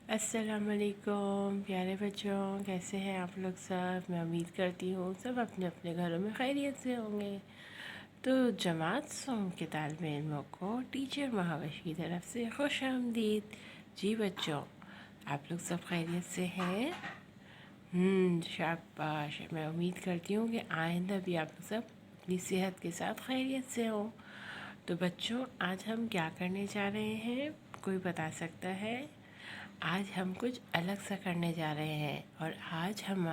السلام علیکم پیارے بچوں، کیسے ہیں آپ لوگ سب؟ میں امید کرتی ہوں سب اپنے اپنے گھروں میں خیریت سے ہوں گے۔ تو جماعت سوم کے طالب علموں کو ٹیچر مہاوش کی طرف سے خوش آمدید۔ جی بچوں، آپ لوگ سب خیریت سے ہیں؟ شاباش۔ میں امید کرتی ہوں کہ آئندہ بھی آپ لوگ سب اپنی صحت کے ساتھ خیریت سے ہوں۔ تو بچوں، آج ہم کیا کرنے جا رہے ہیں؟ کوئی بتا سکتا ہے؟ آج ہم کچھ الگ سا کرنے جا رہے ہیں، اور آج ہم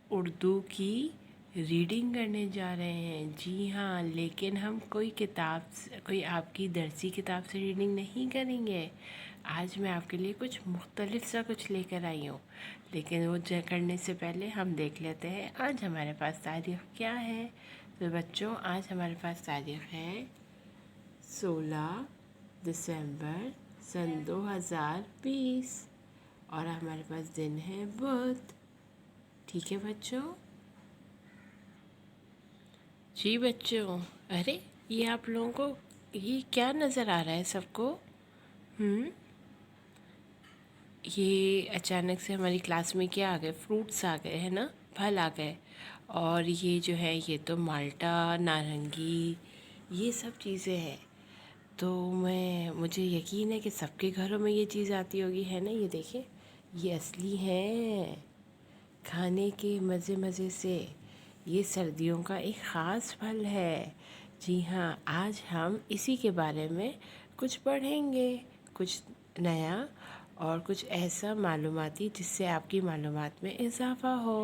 اردو کی ریڈنگ کرنے جا رہے ہیں۔ جی ہاں، لیکن ہم کوئی آپ کی درسی کتاب سے ریڈنگ نہیں کریں گے۔ آج میں آپ کے لیے کچھ مختلف سا کچھ لے کر آئی ہوں، لیکن وہ کرنے سے پہلے ہم دیکھ لیتے ہیں آج ہمارے پاس تاریخ کیا ہے۔ تو بچوں، آج ہمارے پاس تاریخ ہے 16 دسمبر سن 2020، اور ہمارے پاس دن ہے بدھ۔ ٹھیک ہے بچوں؟ جی بچوں، ارے یہ آپ لوگوں کو یہ کیا نظر آ رہا ہے سب کو؟ یہ اچانک سے ہماری کلاس میں کیا آ گئے؟ فروٹس آ گئے ہیں نا، پھل آ گئے۔ اور یہ جو ہے یہ تو مالٹا، نارنگی، یہ سب چیزیں ہیں۔ تو مجھے یقین ہے کہ سب کے گھروں میں یہ چیز آتی ہوگی، ہے نا؟ یہ دیکھیں، یہ اصلی ہیں کھانے کے مزے مزے سے۔ یہ سردیوں کا ایک خاص پھل ہے۔ جی ہاں، آج ہم اسی کے بارے میں کچھ پڑھیں گے، کچھ نیا اور کچھ ایسا معلوماتی جس سے آپ کی معلومات میں اضافہ ہو۔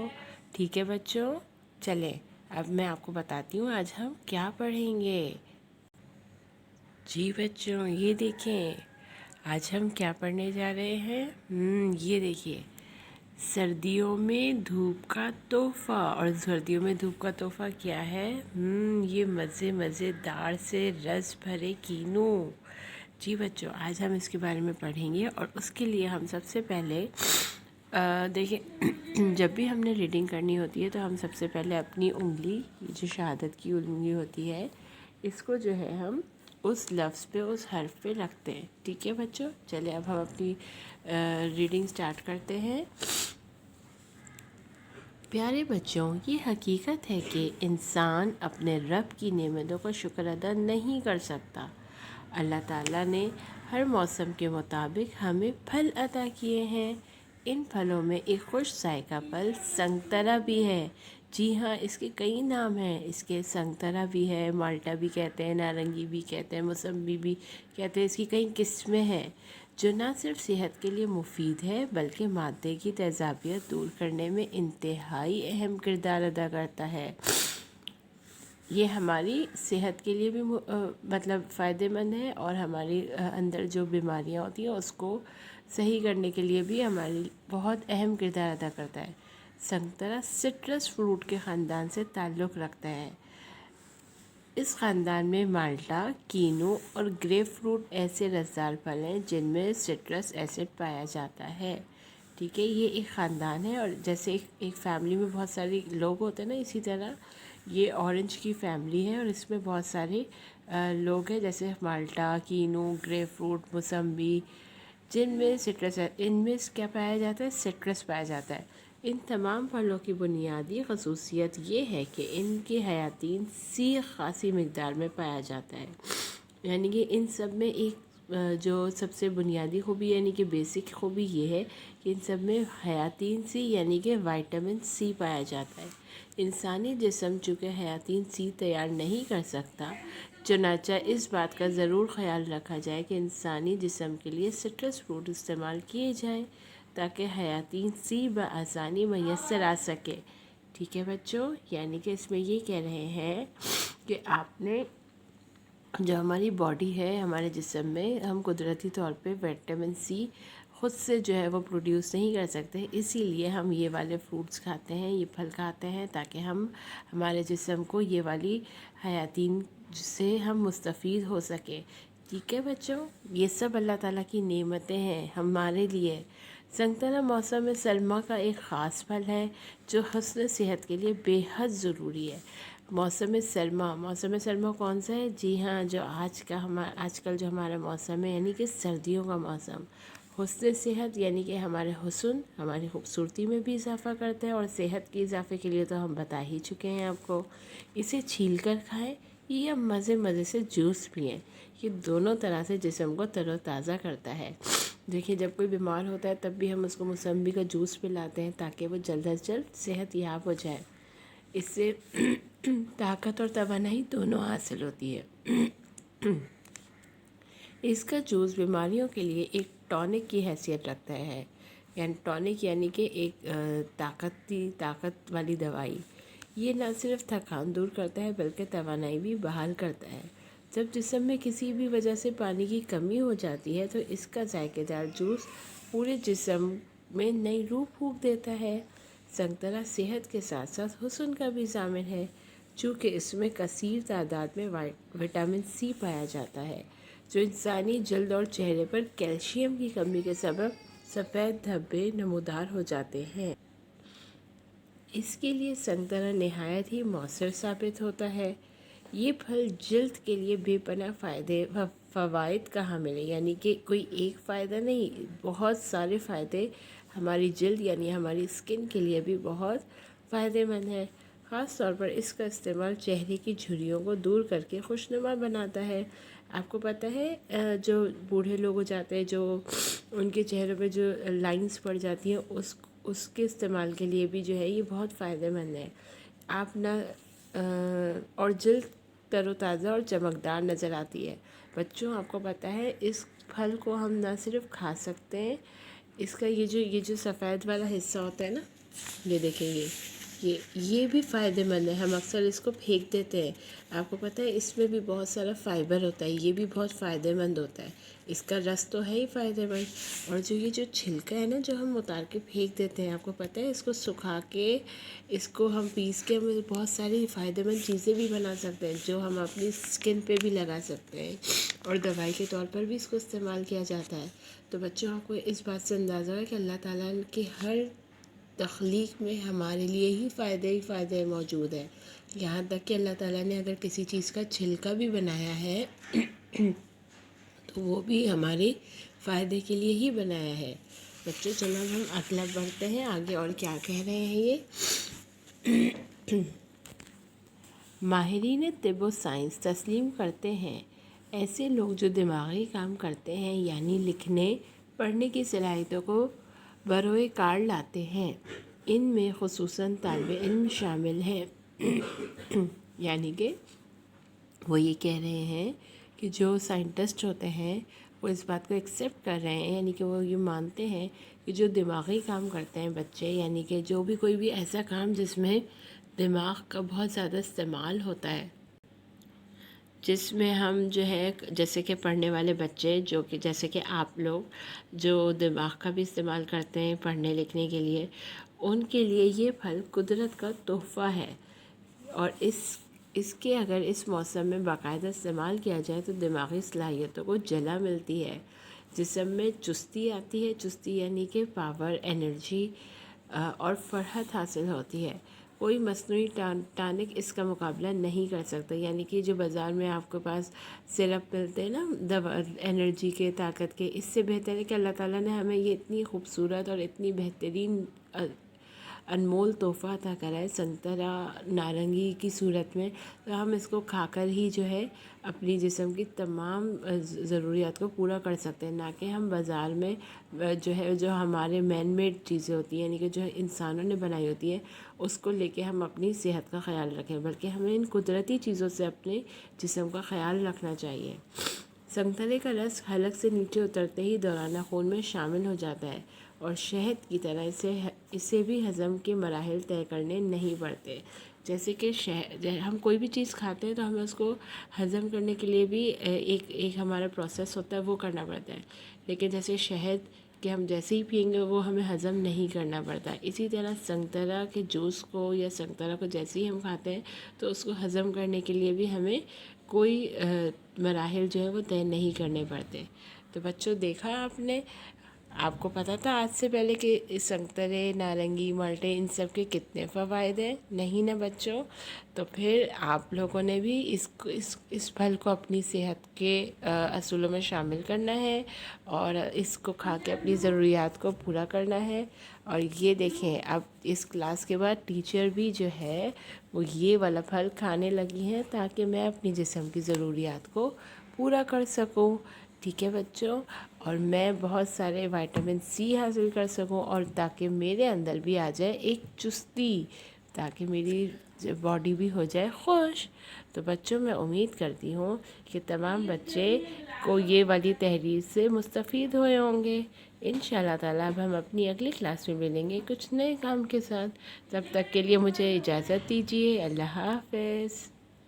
ٹھیک ہے بچوں؟ چلیں اب میں آپ کو بتاتی ہوں آج ہم کیا پڑھیں گے۔ جی بچوں، یہ دیکھیں آج ہم کیا پڑھنے جا رہے ہیں۔ یہ دیکھیے، سردیوں میں دھوپ کا تحفہ۔ اور سردیوں میں دھوپ کا تحفہ کیا ہے؟ یہ مزے دار سے رس بھرے کینو۔ جی بچوں، آج ہم اس کے بارے میں پڑھیں گے، اور اس کے لیے ہم سب سے پہلے دیکھیں، جب بھی ہم نے ریڈنگ کرنی ہوتی ہے تو ہم سب سے پہلے اپنی انگلی، جو شہادت کی انگلی ہوتی ہے، اس کو جو ہے ہم اس لفظ پہ، اس حرف پہ رکھتے ہیں۔ ٹھیک ہے بچوں؟ چلیں اب ہم اپنی ریڈنگ سٹارٹ کرتے ہیں۔ پیارے بچوں، یہ حقیقت ہے کہ انسان اپنے رب کی نعمتوں کا شکر ادا نہیں کر سکتا۔ اللہ تعالیٰ نے ہر موسم کے مطابق ہمیں پھل عطا کیے ہیں۔ ان پھلوں میں ایک خوش ذائقہ پھل سنگترا بھی ہے۔ جی ہاں، اس کے کئی نام ہیں۔ اس کے سنگترا بھی ہے، مالٹا بھی کہتے ہیں، نارنگی بھی کہتے ہیں، موسمبی بھی کہتے ہیں۔ اس کی کئی قسمیں ہیں، جو نہ صرف صحت کے لیے مفید ہے بلکہ معدے کی تیزابیت دور کرنے میں انتہائی اہم کردار ادا کرتا ہے۔ یہ ہماری صحت کے لیے بھی مطلب فائدہ مند ہے، اور ہماری اندر جو بیماریاں ہوتی ہیں اس کو صحیح کرنے کے لیے بھی ہماری بہت اہم کردار ادا کرتا ہے۔ سنگترا سٹرس فروٹ کے خاندان سے تعلق رکھتا ہے۔ اس خاندان میں مالٹا، کینو اور گریپ فروٹ ایسے رسدار پھل ہیں جن میں سٹرس ایسڈ پایا جاتا ہے۔ ٹھیک ہے، یہ ایک خاندان ہے، اور جیسے ایک فیملی میں بہت سارے لوگ ہوتے ہیں نا، اسی طرح یہ اورنج کی فیملی ہے، اور اس میں بہت سارے لوگ ہیں، جیسے مالٹا، کینو، گریپ فروٹ، موسمبی، جن میں سٹرس ہے۔ ان میں کیا پایا جاتا ہے؟ سٹرس پایا جاتا ہے۔ ان تمام پھلوں کی بنیادی خصوصیت یہ ہے کہ ان کی حیاتین سی خاصی مقدار میں پایا جاتا ہے۔ یعنی کہ ان سب میں ایک جو سب سے بنیادی خوبی، یعنی کہ بیسک خوبی یہ ہے کہ ان سب میں حیاتین سی یعنی کہ وائٹامن سی پایا جاتا ہے۔ انسانی جسم چونکہ حیاتین سی تیار نہیں کر سکتا، چنانچہ اس بات کا ضرور خیال رکھا جائے کہ انسانی جسم کے لیے سٹرس فروٹ استعمال کیے جائیں تاکہ حیاتین سی بآسانی میسر آ سکے۔ ٹھیک ہے بچوں؟ یعنی کہ اس میں یہ کہہ رہے ہیں کہ آپ نے جو ہماری باڈی ہے، ہمارے جسم میں، ہم قدرتی طور پہ وٹامن سی خود سے جو ہے وہ پروڈیوس نہیں کر سکتے، اسی لیے ہم یہ والے فروٹس کھاتے ہیں، یہ پھل کھاتے ہیں، تاکہ ہمارے جسم کو یہ والی حیاتین سے ہم مستفید ہو سکیں۔ ٹھیک ہے بچوں؟ یہ سب اللہ تعالیٰ کی نعمتیں ہیں ہمارے لیے۔ سنگترا موسم سرما کا ایک خاص پھل ہے جو حسن صحت کے لیے بے حد ضروری ہے۔ موسم سرما کون سا ہے؟ جی ہاں، جو آج کل جو ہمارا موسم ہے، یعنی کہ سردیوں کا موسم، حسن صحت یعنی کہ ہمارے حسن ہماری خوبصورتی میں بھی اضافہ کرتا ہے، اور صحت کے اضافے کے لیے تو ہم بتا ہی چکے ہیں آپ کو۔ اسے چھیل کر کھائیں یا مزے سے جوس پئیں، یہ دونوں طرح سے جسم کو تر و تازہ کرتا ہے۔ دیکھیے جب کوئی بیمار ہوتا ہے تب بھی ہم اس کو موسمبی کا جوس پلاتے ہیں تاکہ وہ جلد از جلد صحت یاب ہو جائے۔ اس سے طاقت اور توانائی دونوں حاصل ہوتی ہے۔ اس کا جوس بیماریوں کے لیے ایک ٹونک کی حیثیت رکھتا ہے، یعنی ٹونک یعنی کہ ایک طاقت والی دوائی۔ یہ نہ صرف تھکان دور کرتا ہے بلکہ توانائی بھی بحال کرتا ہے۔ جب جسم میں کسی بھی وجہ سے پانی کی کمی ہو جاتی ہے تو اس کا ذائقہ دار جوس پورے جسم میں نئی روح پھونک دیتا ہے۔ سنگترا صحت کے ساتھ ساتھ حسن کا بھی ضامن ہے، چونکہ اس میں کثیر تعداد میں وٹامن سی پایا جاتا ہے، جو انسانی جلد اور چہرے پر کیلشیم کی کمی کے سبب سفید دھبے نمودار ہو جاتے ہیں۔ اس کے لیے سنگترا نہایت ہی مؤثر ثابت ہوتا ہے۔ یہ پھل جلد کے لیے بے پناہ فوائد کا حامل ہے، یعنی کہ کوئی ایک فائدہ نہیں، بہت سارے فائدے ہماری جلد یعنی ہماری اسکن کے لیے بھی بہت فائدہ مند ہے۔ خاص طور پر اس کا استعمال چہرے کی جھریوں کو دور کر کے خوشنما بناتا ہے۔ آپ کو پتہ ہے جو بوڑھے لوگ ہو جاتے ہیں، جو ان کے چہروں پہ جو لائنز پڑ جاتی ہیں، اس کے استعمال کے لیے بھی جو ہے یہ بہت فائدہ مند ہے۔ آپ نہ اور جلد تر و تازہ اور چمکدار نظر آتی ہے۔ بچوں آپ کو پتہ ہے اس پھل کو ہم نہ صرف کھا سکتے ہیں، اس کا یہ جو سفید والا حصہ ہوتا ہے نا، یہ دیکھیں یہ بھی فائدہ مند ہے۔ ہم اکثر اس کو پھینک دیتے ہیں۔ آپ کو پتہ ہے اس میں بھی بہت سارا فائبر ہوتا ہے، یہ بھی بہت فائدہ مند ہوتا ہے۔ اس کا رس تو ہے ہی فائدہ مند، اور یہ جو چھلکا ہے نا جو ہم اتار کے پھینک دیتے ہیں، آپ کو پتہ ہے اس کو سکھا کے اس کو ہم پیس کے ہم بہت ساری فائدہ مند چیزیں بھی بنا سکتے ہیں جو ہم اپنی اسکن پہ بھی لگا سکتے ہیں، اور دوائی کے طور پر بھی اس کو استعمال کیا جاتا ہے۔ تو بچوں آپ کو اس بات سے اندازہ ہے کہ اللہ تعالیٰ کے ہر تخلیق میں ہمارے لیے ہی فائدے موجود ہیں۔ یہاں تک کہ اللہ تعالیٰ نے اگر کسی چیز کا چھلکا بھی بنایا ہے تو وہ بھی ہمارے فائدے کے لیے ہی بنایا ہے۔ بچوں چلو ہم اگلا بڑھتے ہیں، آگے اور کیا کہہ رہے ہیں یہ۔ ماہرین طب و سائنس تسلیم کرتے ہیں ایسے لوگ جو دماغی کام کرتے ہیں یعنی لکھنے پڑھنے کی صلاحیتوں کو بروئے کار لاتے ہیں، ان میں خصوصاً طالب علم شامل ہیں۔ یعنی کہ وہ یہ کہہ رہے ہیں کہ جو سائنٹسٹ ہوتے ہیں وہ اس بات کو ایکسیپٹ کر رہے ہیں، یعنی کہ وہ یہ مانتے ہیں کہ جو دماغی کام کرتے ہیں بچے، یعنی کہ جو بھی کوئی بھی ایسا کام جس میں دماغ کا بہت زیادہ استعمال ہوتا ہے، جس میں ہم جو ہے جیسے کہ پڑھنے والے بچے، جو کہ جیسے کہ آپ لوگ جو دماغ کا بھی استعمال کرتے ہیں پڑھنے لکھنے کے لیے، ان کے لیے یہ پھل قدرت کا تحفہ ہے، اور اس کے اگر اس موسم میں باقاعدہ استعمال کیا جائے تو دماغی صلاحیتوں کو جلا ملتی ہے، جسم میں چستی آتی ہے، چستی یعنی کہ پاور، انرجی اور فرحت حاصل ہوتی ہے۔ کوئی مصنوعی ٹانک اس کا مقابلہ نہیں کر سکتا، یعنی کہ جو بازار میں آپ کے پاس سرپ ملتے ہیں نا دوا انرجی کے، طاقت کے، اس سے بہتر ہے کہ اللہ تعالیٰ نے ہمیں یہ اتنی خوبصورت اور اتنی بہترین انمول تحفہ عطا کرا ہے سنترا نارنگی کی صورت میں، تو ہم اس کو کھا کر ہی جو ہے اپنی جسم کی تمام ضروریات کو پورا کر سکتے ہیں، نہ کہ ہم بازار میں جو ہے جو ہمارے مین میڈ چیزیں ہوتی ہیں یعنی کہ جو انسانوں نے بنائی ہوتی ہے اس کو لے کے ہم اپنی صحت کا خیال رکھیں، بلکہ ہمیں ان قدرتی چیزوں سے اپنے جسم کا خیال رکھنا چاہیے۔ سنگترے کا رس حلق سے نیچے اترتے ہی دورانہ خون میں شامل ہو جاتا ہے، اور شہد کی طرح اسے بھی ہضم کے مراحل طے کرنے نہیں پڑتے۔ جیسے کہ ہم کوئی بھی چیز کھاتے ہیں تو ہمیں اس کو ہضم کرنے کے لیے بھی ایک ہمارا پروسیس ہوتا ہے، وہ کرنا پڑتا ہے، لیکن جیسے شہد کہ ہم جیسے ہی پئیں گے وہ ہمیں ہضم نہیں کرنا پڑتا، اسی طرح سنگترا کے جوس کو یا سنگترا کو جیسے ہی ہم کھاتے ہیں تو اس کو ہضم کرنے کے لیے بھی ہمیں کوئی مراحل جو ہے وہ طے نہیں کرنے پڑتے۔ تو بچوں دیکھا آپ نے، آپ کو پتہ تھا آج سے پہلے کہ سنترے، نارنگی، مالٹے ان سب کے کتنے فوائد ہیں؟ نہیں نا بچوں؟ تو پھر آپ لوگوں نے بھی اس پھل کو اپنی صحت کے اصولوں میں شامل کرنا ہے اور اس کو کھا کے اپنی ضروریات کو پورا کرنا ہے۔ اور یہ دیکھیں اب اس کلاس کے بعد ٹیچر بھی جو ہے وہ یہ والا پھل کھانے لگی ہیں تاکہ میں اپنی جسم کی ضروریات کو پورا کر سکوں۔ ٹھیک ہے بچوں؟ اور میں بہت سارے وائٹامن سی حاصل کر سکوں اور تاکہ میرے اندر بھی آ جائے ایک چستی، تاکہ میری باڈی بھی ہو جائے خوش۔ تو بچوں میں امید کرتی ہوں کہ تمام بچے کو یہ والی تحریر سے مستفید ہوئے ہوں گے۔ انشاءاللہ تعالیٰ اب ہم اپنی اگلی کلاس میں ملیں گے کچھ نئے کام کے ساتھ۔ تب تک کے لیے مجھے اجازت دیجیے۔ اللہ حافظ۔